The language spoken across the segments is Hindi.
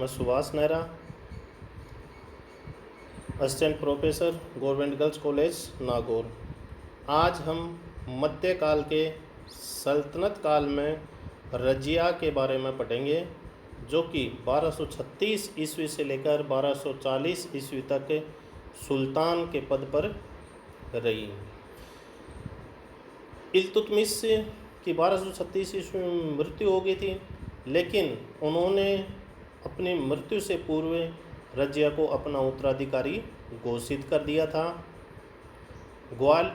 मैं Subhash Nehra, assistant professor government girls college Nagaur. आज हम मध्यकाल के सल्तनत काल में रजिया के बारे में पढ़ेंगे, जो कि 1236 ईस्वी से लेकर 1240 ईस्वी तक सुल्तान के पद पर रही। इल्तुतमिश की 1236 ईस्वी में मृत्यु हो गई थी, लेकिन उन्होंने अपनी मृत्यु से पूर्व रजिया को अपना उत्तराधिकारी घोषित कर दिया था।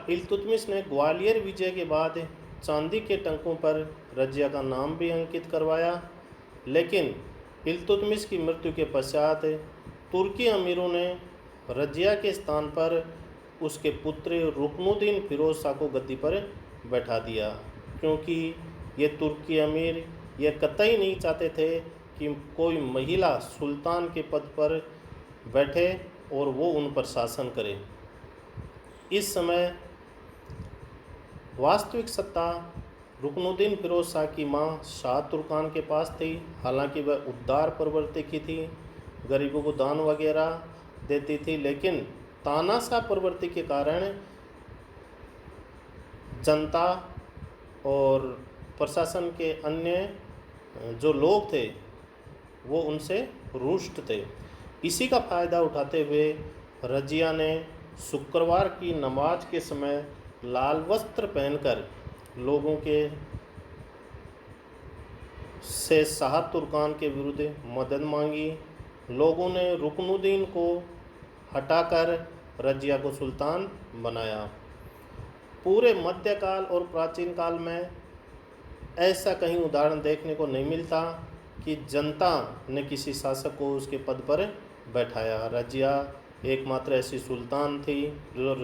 इल्तुतमिश ने ग्वालियर विजय के बाद चांदी के टंकों पर रजिया का नाम भी अंकित करवाया, लेकिन इल्तुतमिश की मृत्यु के पश्चात तुर्की अमीरों ने रजिया के स्थान पर उसके पुत्र रुकनुद्दीन फिरोज शाह को गद्दी पर बैठा दिया, क्योंकि ये तुर्की अमीर ये कतई नहीं चाहते थे कि कोई महिला सुल्तान के पद पर बैठे और वो उन पर शासन करे। इस समय वास्तविक सत्ता रुकनुद्दीन फिरोज शाह की मां शाह तुर्कान के पास थी। हालांकि वह उदार प्रवृत्ति की थी, गरीबों को दान वगैरह देती थी, लेकिन तानाशाह प्रवृत्ति के कारण जनता और प्रशासन के अन्य जो लोग थे वो उनसे रुष्ट थे। इसी का फ़ायदा उठाते हुए रजिया ने शुक्रवार की नमाज के समय लाल वस्त्र पहनकर लोगों के से शाह तुर्कान के विरुद्ध मदद मांगी। लोगों ने रुकनुद्दीन को हटाकर रजिया को सुल्तान बनाया। पूरे मध्यकाल और प्राचीन काल में ऐसा कहीं उदाहरण देखने को नहीं मिलता कि जनता ने किसी शासक को उसके पद पर बैठाया। रजिया एकमात्र ऐसी सुल्तान थी जो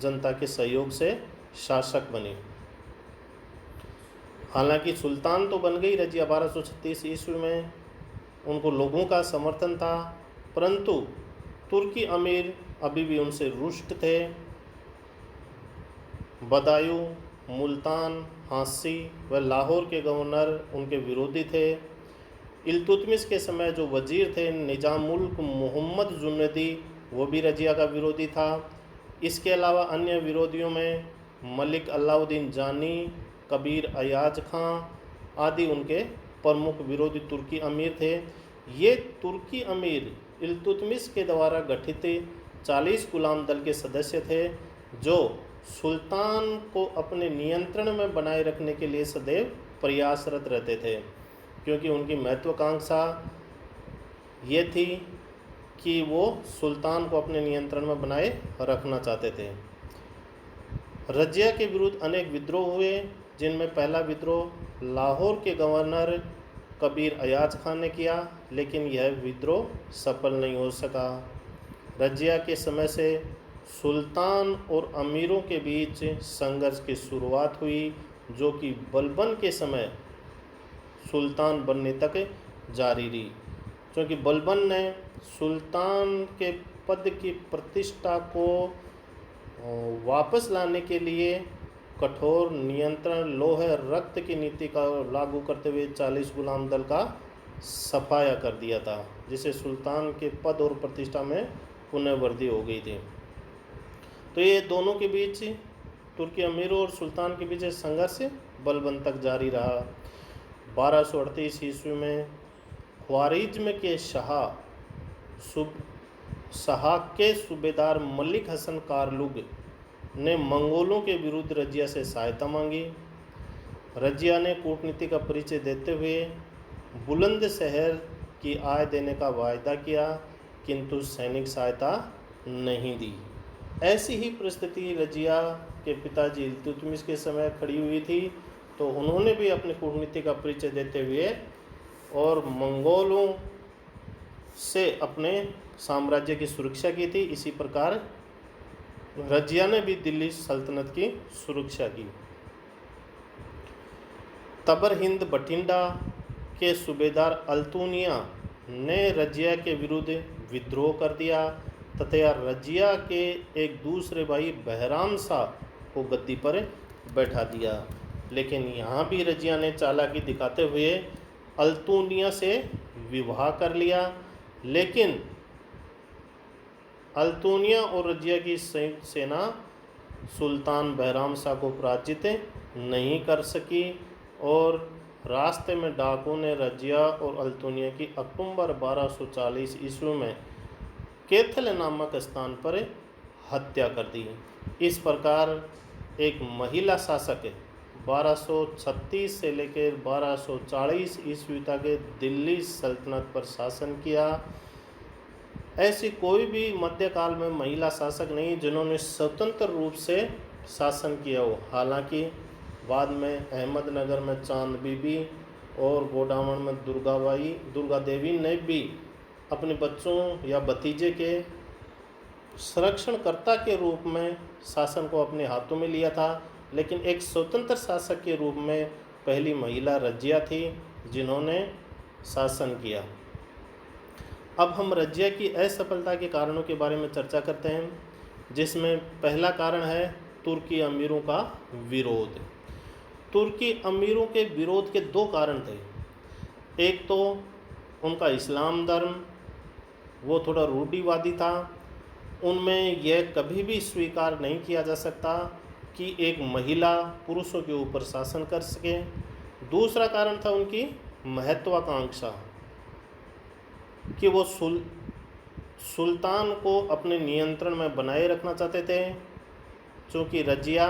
जनता के सहयोग से शासक बनी। हालांकि सुल्तान तो बन गई रजिया 1236 ईस्वी में, उनको लोगों का समर्थन था, परंतु तुर्की अमीर अभी भी उनसे रुष्ट थे। बदायूं, मुल्तान, हांसी व लाहौर के गवर्नर उनके विरोधी थे। इल्तुतमिश के समय जो वजीर थे निजाम मुल्क मोहम्मद जुनैदी, वो भी रजिया का विरोधी था। इसके अलावा अन्य विरोधियों में मलिक अलाउद्दीन जानी, कबीर अयाज खां आदि उनके प्रमुख विरोधी तुर्की अमीर थे। ये तुर्की अमीर इल्तुतमिश के द्वारा गठित 40 गुलाम दल के सदस्य थे, जो सुल्तान को अपने नियंत्रण में बनाए रखने के लिए सदैव प्रयासरत रहते थे, क्योंकि उनकी महत्वाकांक्षा ये थी कि वो सुल्तान को अपने नियंत्रण में बनाए रखना चाहते थे। रजिया के विरुद्ध अनेक विद्रोह हुए, जिनमें पहला विद्रोह लाहौर के गवर्नर कबीर अयाज खान ने किया, लेकिन यह विद्रोह सफल नहीं हो सका। रजिया के समय से सुल्तान और अमीरों के बीच संघर्ष की शुरुआत हुई, जो कि बलबन के समय सुल्तान बनने तक जारी रही, क्योंकि बलबन ने सुल्तान के पद की प्रतिष्ठा को वापस लाने के लिए कठोर नियंत्रण लोहे रक्त की नीति का लागू करते हुए 40 गुलाम दल का सफाया कर दिया था, जिससे सुल्तान के पद और प्रतिष्ठा में पुनर्वृद्धि हो गई थी। तो ये दोनों के बीच, तुर्की अमीरों और सुल्तान के बीच संघर्ष बलबन तक जारी रहा। 1238 ईस्वी में ख्वारिज्म के शाह के सूबेदार मलिक हसन कारलुग ने मंगोलों के विरुद्ध रजिया से सहायता मांगी। रजिया ने कूटनीति का परिचय देते हुए बुलंद शहर की आय देने का वायदा किया, किंतु सैनिक सहायता नहीं दी। ऐसी ही परिस्थिति रजिया के पिताजी इल्तुतमिश के समय खड़ी हुई थी, तो उन्होंने भी अपनी कूटनीति का परिचय देते हुए और मंगोलों से अपने साम्राज्य की सुरक्षा की थी। इसी प्रकार रजिया ने भी दिल्ली सल्तनत की सुरक्षा की। तबर हिंद बठिंडा के सूबेदार अल्तुनिया ने रजिया के विरुद्ध विद्रोह कर दिया तथा रजिया के एक दूसरे भाई बहराम शाह को गद्दी पर बैठा दिया। लेकिन यहाँ भी रजिया ने चालाकी दिखाते हुए अल्तुनिया से विवाह कर लिया, लेकिन अल्तुनिया और रजिया की संयुक्त सेना सुल्तान बहराम शाह को पराजित नहीं कर सकी और रास्ते में डाकुओं ने रजिया और अल्तुनिया की अक्टूबर 1240 ईस्वी में कैथल नामक स्थान पर हत्या कर दी। इस प्रकार एक महिला शासक 1236 से लेकर 1240 ईस्वी तक दिल्ली सल्तनत पर शासन किया। ऐसी कोई भी मध्यकाल में महिला शासक नहीं जिन्होंने स्वतंत्र रूप से शासन किया हो। हालांकि बाद में अहमदनगर में चांद बीबी और गोडावण में दुर्गा देवी ने भी अपने बच्चों या भतीजे के संरक्षणकर्ता के रूप में शासन को अपने हाथों में लिया था, लेकिन एक स्वतंत्र शासक के रूप में पहली महिला रजिया थी जिन्होंने शासन किया। अब हम रजिया की असफलता के कारणों के बारे में चर्चा करते हैं, जिसमें पहला कारण है तुर्की अमीरों का विरोध। तुर्की अमीरों के विरोध के दो कारण थे। एक तो उनका इस्लाम धर्म, वो थोड़ा रूढ़िवादी था। उनमें यह कभी भी स्वीकार नहीं किया जा सकता कि एक महिला पुरुषों के ऊपर शासन कर सके। दूसरा कारण था उनकी महत्वाकांक्षा कि वो सुल्तान को अपने नियंत्रण में बनाए रखना चाहते थे। चूँकि रजिया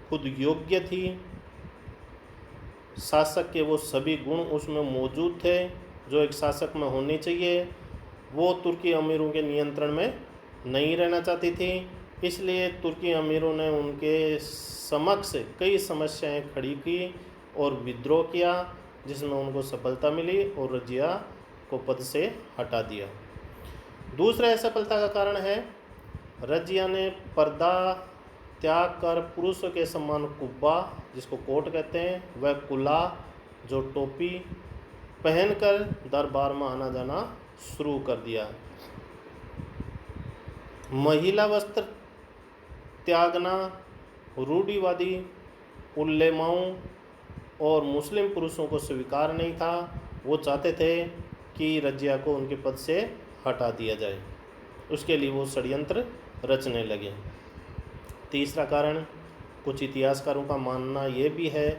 खुद योग्य थी, शासक के वो सभी गुण उसमें मौजूद थे जो एक शासक में होने चाहिए, वो तुर्की अमीरों के नियंत्रण में नहीं रहना चाहती थी। इसलिए तुर्की अमीरों ने उनके समक्ष कई समस्याएं खड़ी की और विद्रोह किया, जिसमें उनको सफलता मिली और रजिया को पद से हटा दिया। दूसरा असफलता का कारण है रजिया ने पर्दा त्याग कर पुरुषों के समान कुब्बा, जिसको कोट कहते हैं, वह कुला जो टोपी पहनकर दरबार में आना जाना शुरू कर दिया। महिला वस्त्र त्यागना रूढ़िवादी उल्लेमाओं और मुस्लिम पुरुषों को स्वीकार नहीं था। वो चाहते थे कि रजिया को उनके पद से हटा दिया जाए। उसके लिए वो षड्यंत्र रचने लगे। तीसरा कारण, कुछ इतिहासकारों का मानना ये भी है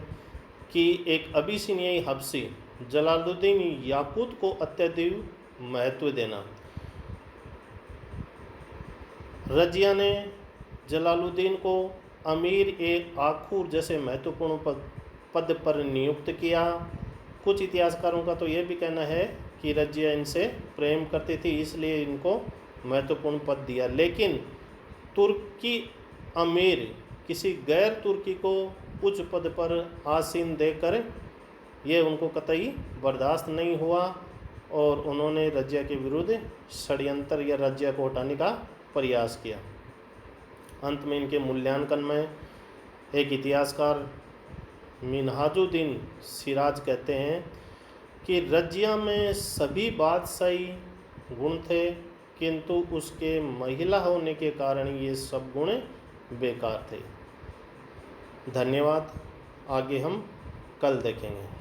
कि एक अबिसिनियाई हबशी जलालुद्दीन याकूत को अत्यधिक महत्व देना। रजिया ने जलालुद्दीन को अमीर ए आखूर जैसे महत्वपूर्ण पद पर नियुक्त किया। कुछ इतिहासकारों का तो ये भी कहना है कि रजिया इनसे प्रेम करती थी, इसलिए इनको महत्वपूर्ण पद दिया। लेकिन तुर्की अमीर किसी गैर तुर्की को उच्च पद पर आसीन देकर ये उनको कतई बर्दाश्त नहीं हुआ और उन्होंने रजिया के विरुद्ध षड्यंत्र या रजिया को हटाने का प्रयास किया। अंत में इनके मूल्यांकन में एक इतिहासकार मिन्हाजुद्दीन सिराज कहते हैं कि रजिया में सभी बादशाही गुण थे, किंतु उसके महिला होने के कारण ये सब गुण बेकार थे। धन्यवाद। आगे हम कल देखेंगे।